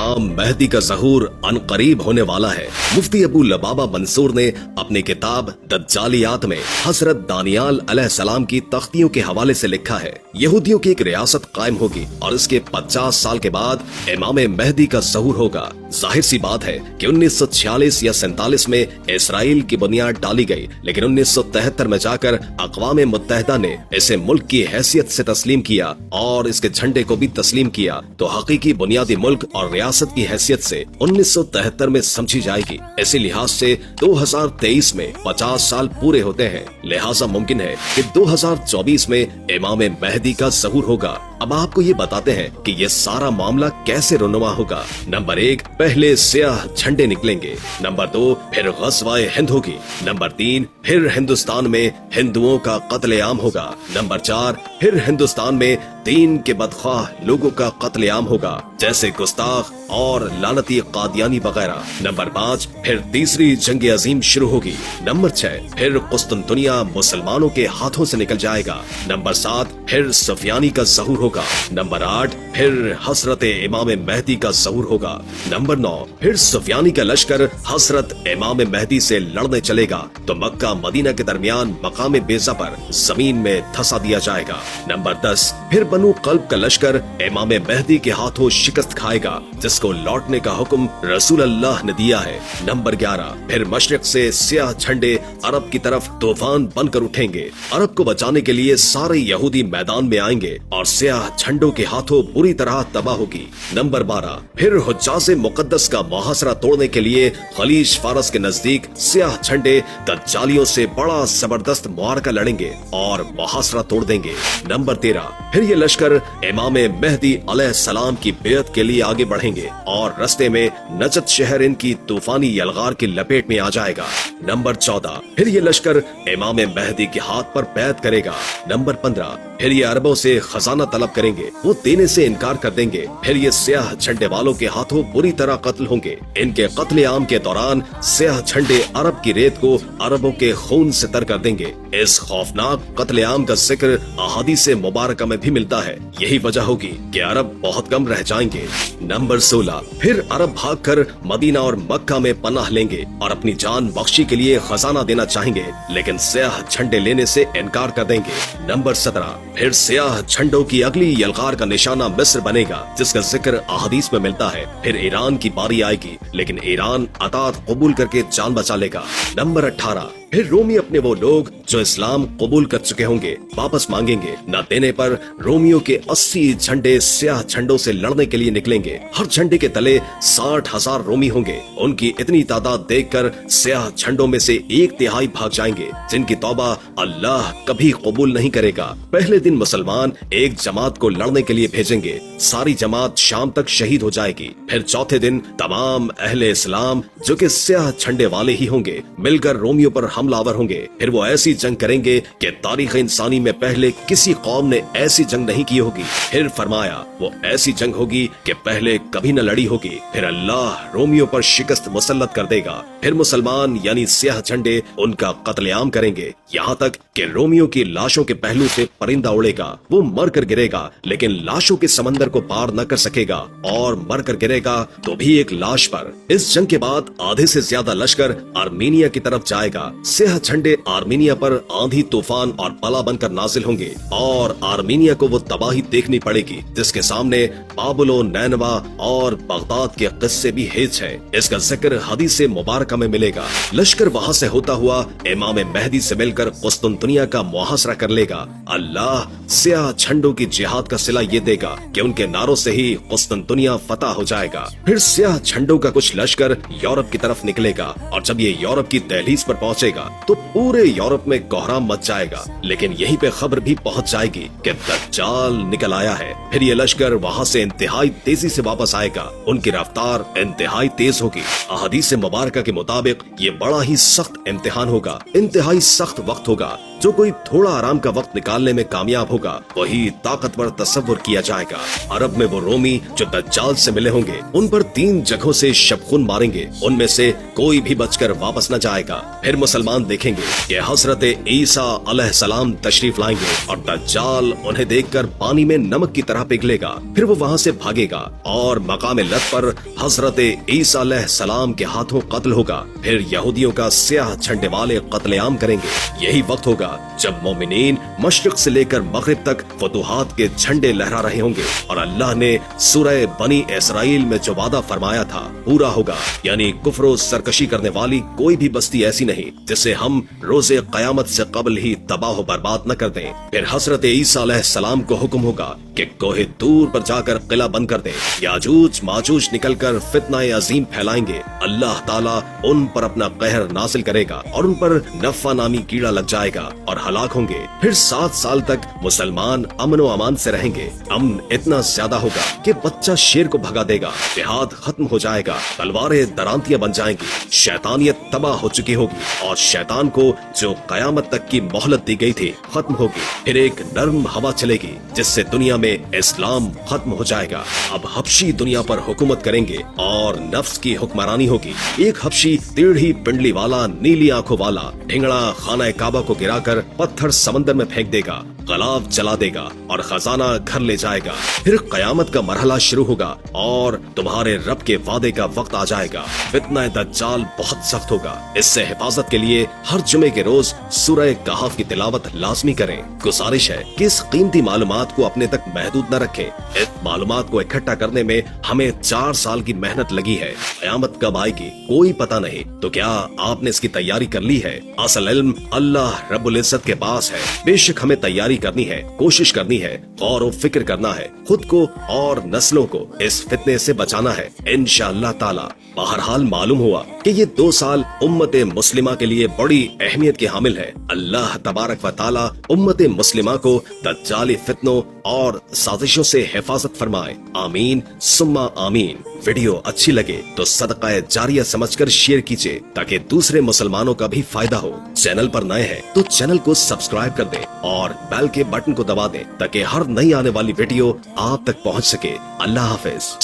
इमाम मेहदी का ज़हूर अनकरीब होने वाला है। मुफ्ती अबू लबाबा मंसूर ने अपनी किताब दज्जालियात में हजरत दानियाल अलैहिस्सलाम की तख्तियों के हवाले से लिखा है, यहूदियों की एक रियासत कायम होगी और इसके 50 साल के बाद इमाम मेहदी का ज़हूर होगा। जाहिर सी बात है कि 1946 या 47 में इसराइल की बुनियाद डाली गई, लेकिन 1973 में जाकर अक़वाम मुत्तहिदा ने इसे मुल्क की हैसियत से तस्लीम किया और इसके झंडे को भी तस्लीम किया, तो हकीकी बुनियादी मुल्क और रियासत की हैसियत से 1973 में समझी जाएगी। इसी लिहाज से 2023 में 50 साल पूरे होते हैं, लिहाजा मुमकिन है कि 2024 में इमाम मेहदी का ज़हूर होगा। अब आपको ये बताते हैं कि ये सारा मामला कैसे रुनुमा होगा। नंबर 1, पहले स्याह झंडे निकलेंगे। नंबर 2, फिर ग़ज़वा-ए हिंद होगी। नंबर 3, फिर हिंदुस्तान में हिंदुओं का कत्लेआम होगा। नंबर 4, फिर हिंदुस्तान में दीन के बदख्वाह लोगों का कत्लेआम होगा, जैसे गुस्ताख और लानती कादियानी वगैरह। नंबर 5, फिर तीसरी जंग अजीम शुरू होगी। नंबर 6, फिर कुस्तुनतुनिया मुसलमानों के हाथों से निकल जाएगा। नंबर 7, फिर सुफियानी का ज़हूर होगा। नंबर 8, फिर हजरत इमाम मेहदी का ज़हूर होगा। नंबर 9, फिर सुफियानी का लश्कर हजरत इमाम मेहदी से लड़ने चलेगा, तो मक्का मदीना के दरमियान मकाम बेजा पर जमीन में धंसा दिया जाएगा। नंबर 10, फिर बनु कल्ब का लश्कर इमाम मेहदी के हाथों शिकस्त खाएगा, जिसको लौटने का हुक्म रसूल अल्लाह ने दिया है। नंबर 11, फिर मशरिक से स्याह झंडे अरब की तरफ तूफान बनकर उठेंगे। अरब को बचाने के लिए सारे यहूदी मैदान में आएंगे और स्याह झंडों के हाथों बुरी तरह तबाह होगी। नंबर 12, फिर हुज्जाज मुकद्दस का मुहासरा तोड़ने के लिए खलीज फारस के नजदीक स्याह झंडे दज्जालियों से बड़ा जबरदस्त मुआरका लड़ेंगे और मुहासरा तोड़ देंगे। नंबर 13, फिर ये लश्कर इमाम मेहदी अलैहिस्सलाम की बेअत के लिए आगे बढ़ेंगे और रस्ते में नजद शहर इनकी तूफानी यलगार की लपेट में आ जाएगा। नंबर 14, फिर ये लश्कर इमाम मेहदी के हाथ पर बैत करेगा। नंबर 15, फिर ये अरबों से खजाना तलब करेंगे, वो देने से इनकार कर देंगे। फिर ये स्याह झंडे वालों के हाथों बुरी तरह कत्ल होंगे। इनके कत्ले आम के दौरान स्याह झंडे अरब की रेत को अरबों के खून से तर कर देंगे। इस खौफनाक कत्ले आम का जिक्र अहादीस मुबारक में भी मिलता है। यही वजह होगी कि अरब बहुत कम रह जाएंगे। नंबर 16, फिर अरब भागकर मदीना और मक्का में पनाह लेंगे और अपनी जान बख्शी के लिए खजाना देना चाहेंगे, लेकिन स्याह झंडे लेने से इनकार कर देंगे। नंबर 17, फिर स्याह झंडों की अगली यलगार का निशाना मिस्र बनेगा, जिसका जिक्र अहादीस में मिलता है। फिर ईरान की बारी आएगी, लेकिन ईरान अतात कबूल करके जान बचा लेगा। नंबर 18, फिर रोमी अपने वो लोग जो इस्लाम कबूल कर चुके होंगे वापस मांगेंगे। न देने पर रोमियों के 80 झंडे स्याह झंडों से लड़ने के लिए निकलेंगे। हर झंडे के तले 60,000 रोमी होंगे। उनकी इतनी तादाद देखकर स्याह झंडों में से 1/3 भाग जाएंगे, जिनकी तौबा अल्लाह कभी कबूल नहीं करेगा। पहले दिन मुसलमान एक जमात को लड़ने के लिए भेजेंगे, सारी जमात शाम तक शहीद हो जाएगी। फिर चौथे दिन तमाम अहले इस्लाम जो कि स्याह झंडे वाले ही होंगे मिलकर रोमियों पर हमलावर होंगे। फिर वो ऐसी जंग करेंगे कि तारीख इंसानी में पहले किसी कौम ने ऐसी जंग नहीं की होगी। फिर फरमाया वो ऐसी जंग होगी कि पहले कभी न लड़ी होगी। फिर अल्लाह रोमियों पर शिकस्त मुसल्लत कर देगा। फिर मुसलमान यानी स्याह झंडे उनका कत्लेआम करेंगे, यहाँ तक कि रोमियों की लाशों के पहलू से परिंदा उड़ेगा। वो मर कर गिरेगा, लेकिन लाशों के समंदर को पार न कर सकेगा और मर कर गिरेगा तो भी एक लाश पर। इस जंग के बाद आधे से ज्यादा लश्कर आर्मीनिया की तरफ जाएगा। स्याह झंडे आर्मीनिया पर आंधी तूफान और बला बनकर नाजिल होंगे और आर्मीनिया को वो तबाही देखनी पड़ेगी जिसके सामने बाबुलो, नैनवा और बगदाद के किस्से भी हेज है। इसका जिक्र हदीस मुबारक में मिलेगा। लश्कर वहाँ से होता हुआ इमाम मेहदी से मिलकर कुस्तुनतुनिया का मुहासरा कर लेगा। अल्लाह स्याह झंडों की जिहाद का सिला ये देगा कि उनके नारों से ही कुस्तुनतुनिया फतह हो जाएगा। फिर स्याह झंडों का कुछ लश्कर यूरोप की तरफ निकलेगा और जब ये यूरोप की दहलीज पर पहुंचेगा तो पूरे यूरोप में कोहराम मच जाएगा। लेकिन यहीं पे खबर भी पहुंच जाएगी कि दज्जाल निकल आया है। फिर ये लश्कर वहाँ से इंतहाई तेजी से वापस आएगा। उनकी रफ्तार इंतहाई तेज होगी। अहादीस मुबारक के मुताबिक ये बड़ा ही सख्त इम्तिहान होगा, इंतहाई सख्त वक्त होगा। जो कोई थोड़ा आराम का वक्त निकालने में कामयाब होगा वही ताकतवर तस्वुर किया जाएगा। अरब में वो रोमी जो दज्जाल से मिले होंगे उन पर 3 जगहों से शबखुन मारेंगे, उनमें से कोई भी बचकर वापस न जाएगा। फिर मुसलमान देखेंगे कि हजरत ईसा अलैहिस्सलाम तशरीफ लाएंगे और दज्जाल उन्हें देखकर पानी में नमक की तरह पिघलेगा। फिर वो वहाँ से भागेगा और मकाम लत पर हजरत ईसा अलैहिस्सलाम के हाथों कत्ल होगा। फिर यहूदियों का स्याह झंडे वाले कत्लेआम करेंगे। यही वक्त होगा जब मोमिनीन मशरिक से लेकर मगरिब तक फतूहात के झंडे लहरा रहे होंगे और अल्लाह ने सूरह बनी इसराइल में जो वादा फरमाया था पूरा होगा, यानी कुफ्र सरकशी करने वाली कोई भी बस्ती ऐसी नहीं जिसे हम रोजे कयामत से कबल ही तबाह बर्बाद न कर दें। फिर हजरत ईसा अलैहिस्सलाम को हुक्म होगा कि कोहे दूर पर जाकर किला बंद कर दें। याजूज माजूज निकलकर फितना अजीम फैलाएंगे। अल्लाह ताला उन पर अपना कहर नाजिल करेगा और उन पर नफा नामी कीड़ा लग जाएगा और हलाक होंगे। फिर 7 साल तक मुसलमान अमन व अमान से रहेंगे। अमन इतना ज्यादा होगा कि बच्चा शेर को भगा देगा, जिहाद खत्म हो जाएगा, तलवारें दरांतियां बन जाएंगी, शैतानियत तबाह हो चुकी होगी और शैतान को जो कयामत तक की मोहलत दी गई थी खत्म होगी। फिर एक नर्म हवा चलेगी जिससे दुनिया में इस्लाम खत्म हो जाएगा। अब हबशी दुनिया पर हुकूमत करेंगे और नफ्स की हुक्मरानी होगी। एक हबशी टेढ़ी पिंडली वाला, नीली आंखों वाला ढिंगड़ा खाना काबा को गिराकर पत्थर समंदर में फेंक देगा, गलाब जला देगा और खजाना घर ले जाएगा। फिर कयामत का मरहला शुरू होगा और तुम्हारे रब के वादे का वक्त आ जाएगा। फितना दज्जाल बहुत सख्त होगा। इससे हिफाजत के लिए हर जुमे के रोज सूरह कहफ की तिलावत लाजमी करें। गुजारिश है कि इस कीमती मालूमात को अपने तक महदूद न रखें। इस मालूमात को इकट्ठा करने में हमें 4 साल की मेहनत लगी है। कयामत कब आएगी कोई पता नहीं, तो क्या आपने इसकी तैयारी कर ली है? असल इल्म अल्लाह रब्बुल इज्जत के पास है। बेशक हमें तैयारी करनी है, कोशिश करनी है, गौर व फिक्र करना है, खुद को और नस्लों को इस फितने से बचाना है इंशाअल्लाह ताला। बहरहाल मालूम हुआ कि ये 2 साल उम्मत मुस्लिमा के लिए बड़ी अहमियत के हामिल है। अल्लाह तबारक व ताला उम्मत मुस्लिमा को दज्जाली फितनों और साजिशों से हिफाजत फरमाए। आमीन सुम्मा आमीन। वीडियो अच्छी लगे तो सदका जारिया समझकर शेयर कीजिए ताकि दूसरे मुसलमानों का भी फायदा हो। चैनल पर नए हैं तो चैनल को सब्सक्राइब कर दें और बेल के बटन को दबा दें ताकि हर नई आने वाली वीडियो आप तक पहुंच सके। अल्लाह हाफिज।